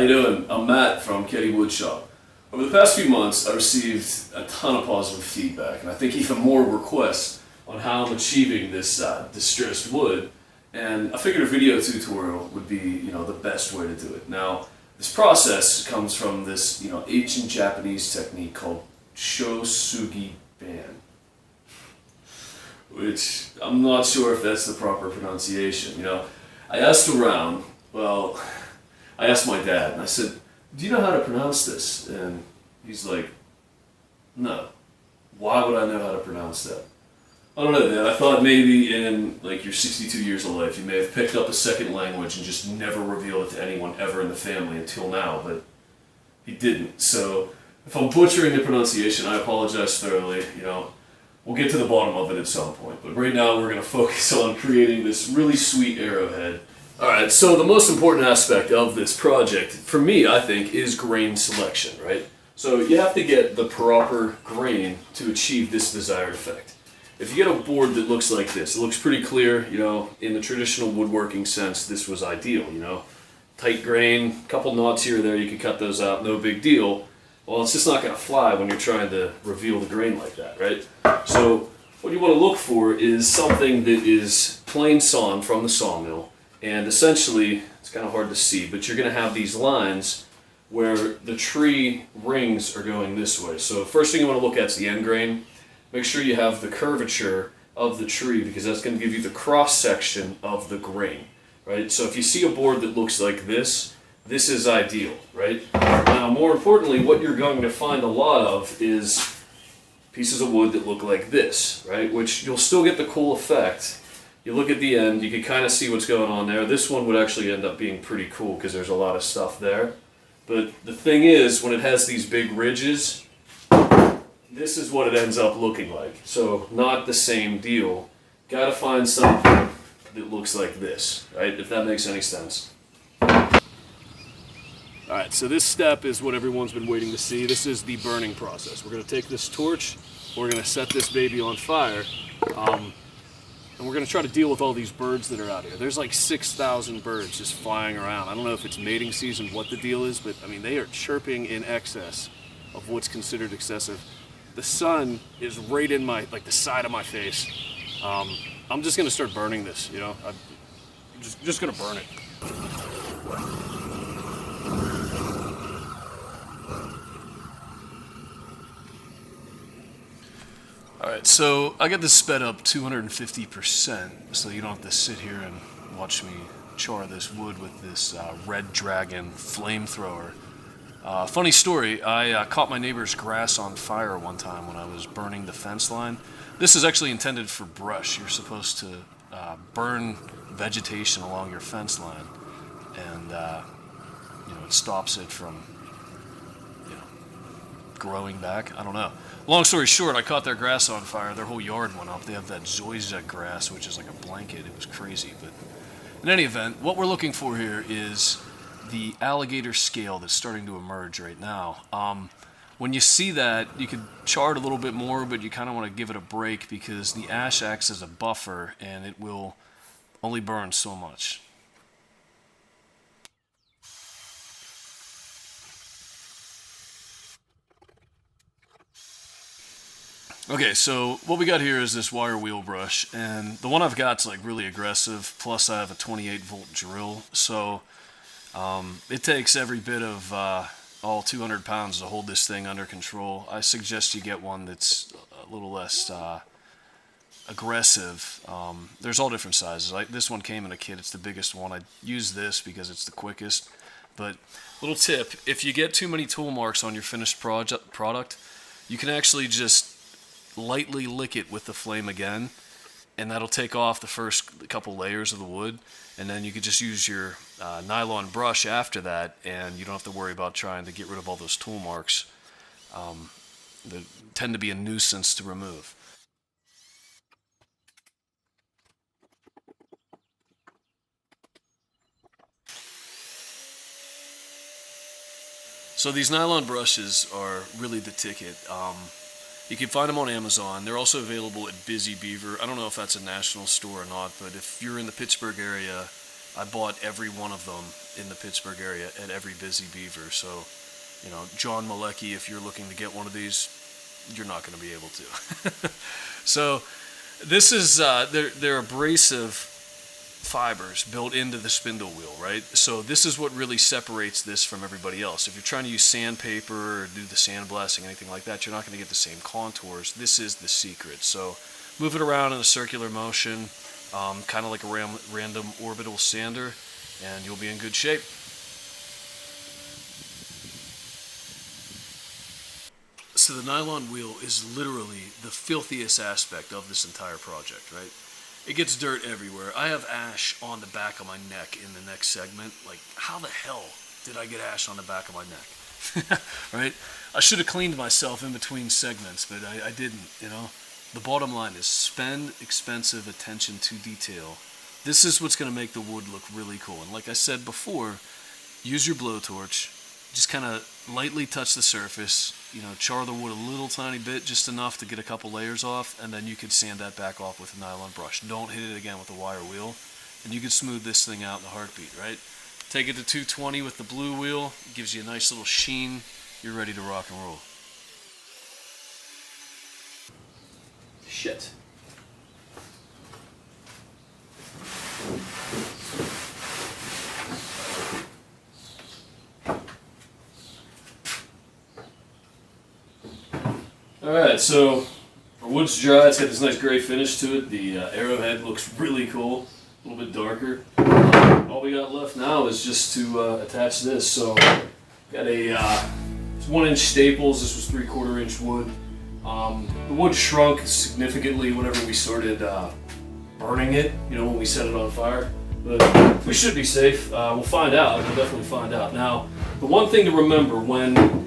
you doing? I'm Matt from Ketty Woodshop. Over the past few months, I received a ton of positive feedback, and I think even more requests on how I'm achieving this distressed wood. And I figured a video tutorial would be, the best way to do it. Now, this process comes from this, ancient Japanese technique called Shou Sugi Ban, which I'm not sure if that's the proper pronunciation. I asked around. Well, I asked my dad, and I said, "Do you know how to pronounce this?" And he's like, "No. Why would I know how to pronounce that?" I don't know, Dad. I thought maybe in your 62 years of life, you may have picked up a second language and just never revealed it to anyone ever in the family until now, but he didn't. So if I'm butchering the pronunciation, I apologize thoroughly. We'll get to the bottom of it at some point. But right now, we're going to focus on creating this really sweet arrowhead. Alright, so the most important aspect of this project, for me, I think, is grain selection, right? So you have to get the proper grain to achieve this desired effect. If you get a board that looks like this, it looks pretty clear, in the traditional woodworking sense, this was ideal, Tight grain, couple knots here or there, you can cut those out, no big deal. Well, it's just not going to fly when you're trying to reveal the grain like that, right? So what you want to look for is something that is plain sawn from the sawmill. And essentially, it's kind of hard to see, but you're going to have these lines where the tree rings are going this way. So first thing you want to look at is the end grain. Make sure you have the curvature of the tree because that's going to give you the cross section of the grain, right? So if you see a board that looks like this is ideal, right? Now, more importantly, what you're going to find a lot of is pieces of wood that look like this, right? Which you'll still get the cool effect. You look at the end, you can kind of see what's going on there. This one would actually end up being pretty cool because there's a lot of stuff there. But the thing is, when it has these big ridges, this is what it ends up looking like. So not the same deal. Gotta find something that looks like this, right? If that makes any sense. Alright, so this step is what everyone's been waiting to see. This is the burning process. We're going to take this torch, we're going to set this baby on fire, and we're going to try to deal with all these birds that are out here. There's like 6,000 birds just flying around. I don't know if it's mating season, what the deal is, but I mean, they are chirping in excess of what's considered excessive. The sun is right in the side of my face. I'm just going to start burning this, I'm just going to burn it. Alright, so I got this sped up 250%, so you don't have to sit here and watch me char this wood with this Red Dragon flamethrower. Funny story, I caught my neighbor's grass on fire one time when I was burning the fence line. This is actually intended for brush. You're supposed to burn vegetation along your fence line, and it stops it from growing back. I don't know. Long story short, I caught their grass on fire. Their whole yard went up. They have that zoysia grass, which is like a blanket. It was crazy. But in any event, what we're looking for here is the alligator scale that's starting to emerge right now. When you see that, you could char it a little bit more, but you kind of want to give it a break because the ash acts as a buffer and it will only burn so much. Okay, so what we got here is this wire wheel brush, and the one I've got's like really aggressive, plus I have a 28-volt drill, so it takes every bit of all 200 pounds to hold this thing under control. I suggest you get one that's a little less aggressive. There's all different sizes. This one came in a kit, it's the biggest one. I use this because it's the quickest, but little tip, if you get too many tool marks on your finished product, you can actually just lightly lick it with the flame again, and that'll take off the first couple layers of the wood, and then you could just use your nylon brush after that, and you don't have to worry about trying to get rid of all those tool marks that tend to be a nuisance to remove. So these nylon brushes are really the ticket. You can find them on Amazon. They're also available at Busy Beaver. I don't know if that's a national store or not, but if you're in the Pittsburgh area, I bought every one of them, in the Pittsburgh area at every Busy Beaver. So, you know, John Malecki, if you're looking to get one of these, you're not going to be able to. So this is, they're abrasive fibers built into the spindle wheel, right? So this is what really separates this from everybody else. If you're trying to use sandpaper or do the sandblasting, anything like that, you're not going to get the same contours. This is the secret. So move it around in a circular motion, kind of like a random orbital sander, and you'll be in good shape. So the nylon wheel is literally the filthiest aspect of this entire project, right? It gets dirt everywhere. I have ash on the back of my neck in the next segment. Like, how the hell did I get ash on the back of my neck? Right? I should have cleaned myself in between segments, but I didn't, you know? The bottom line is spend expensive attention to detail. This is what's going to make the wood look really cool. And like I said before, use your blowtorch. Just kind of lightly touch the surface, you know, char the wood a little tiny bit, just enough to get a couple layers off, and then you could sand that back off with a nylon brush. Don't hit it again with a wire wheel, and you can smooth this thing out in a heartbeat, right? Take it to 220 with the blue wheel, it gives you a nice little sheen, you're ready to rock and roll. Shit. Alright, so our wood's dry, it's got this nice gray finish to it. The arrowhead looks really cool, a little bit darker. All we got left now is just to attach this. So, got a 1-inch staples, this was 3/4 inch wood. The wood shrunk significantly whenever we started burning it, you know, when we set it on fire. But we should be safe. We'll find out, we'll definitely find out. Now, the one thing to remember when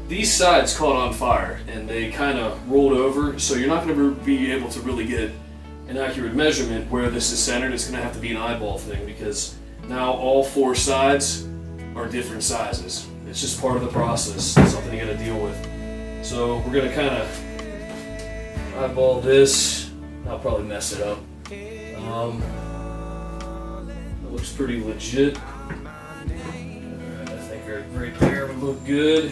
these sides caught on fire and they kind of rolled over, so you're not going to be able to really get an accurate measurement where this is centered. It's going to have to be an eyeball thing because now all 4 sides are different sizes. It's just part of the process, it's something you got to deal with. So we're going to kind of eyeball this. I'll probably mess it up. It looks pretty legit. Alright, I think right there would look good.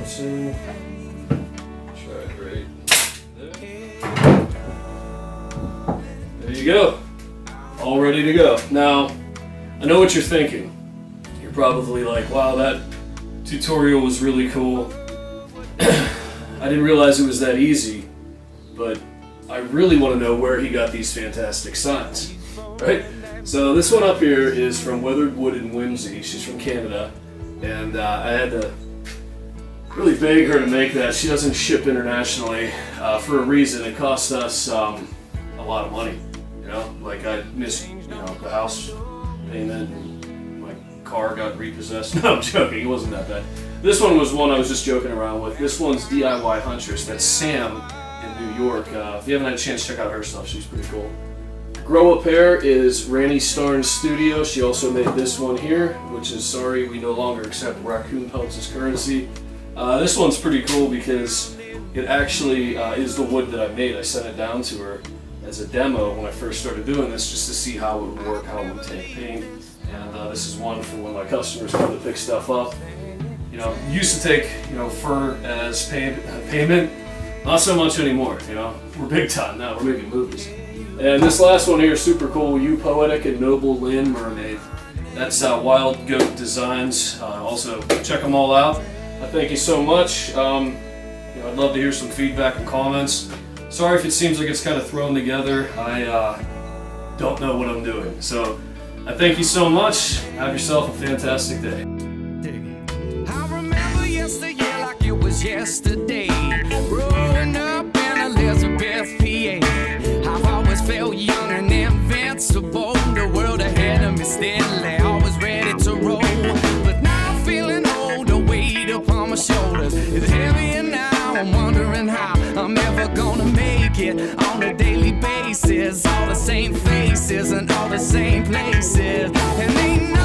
So, try it right there. There you go. All ready to go. Now, I know what you're thinking. You're probably like, wow, that tutorial was really cool. I didn't realize it was that easy, but I really want to know where he got these fantastic signs, right? So this one up here is from Weathered Wood and Whimsy. She's from Canada, and I had to really beg her to make that. She doesn't ship internationally for a reason. It cost us a lot of money. You know, like I missed, you know, the house payment, and my car got repossessed. No, I'm joking. It wasn't that bad. This one was one I was just joking around with. This one's DIY Huntress. That's Sam in New York. If you haven't had a chance to check out her stuff, she's pretty cool. Grow a Pair is Randy Starnes' studio. She also made this one here, which is sorry we no longer accept raccoon pelts as currency. This one's pretty cool because it actually is the wood that I made. I sent it down to her as a demo when I first started doing this, just to see how it would work, how it would take paint. And this is one for when my customers come to pick stuff up. You know, used to take, you know, fur as payment, not so much anymore. You know, we're big time now. We're making movies. And this last one here is super cool. You Poetic and Noble Land Mermaid. That's Wild Goat Designs. Also, check them all out. I thank you so much. You know, I'd love to hear some feedback and comments. Sorry if it seems like it's kind of thrown together. I don't know what I'm doing. So I thank you so much. Have yourself a fantastic day. I remember yesterday like it was yesterday. Growing up in Elizabeth, PA. I've always felt young and invincible. The world ahead of me steadily, always ready to roll. But now I'm feeling old, the weight upon my shoulders is heavy, and now I'm wondering how I'm ever gonna make it on a daily basis. All the same faces and all the same places, and ain't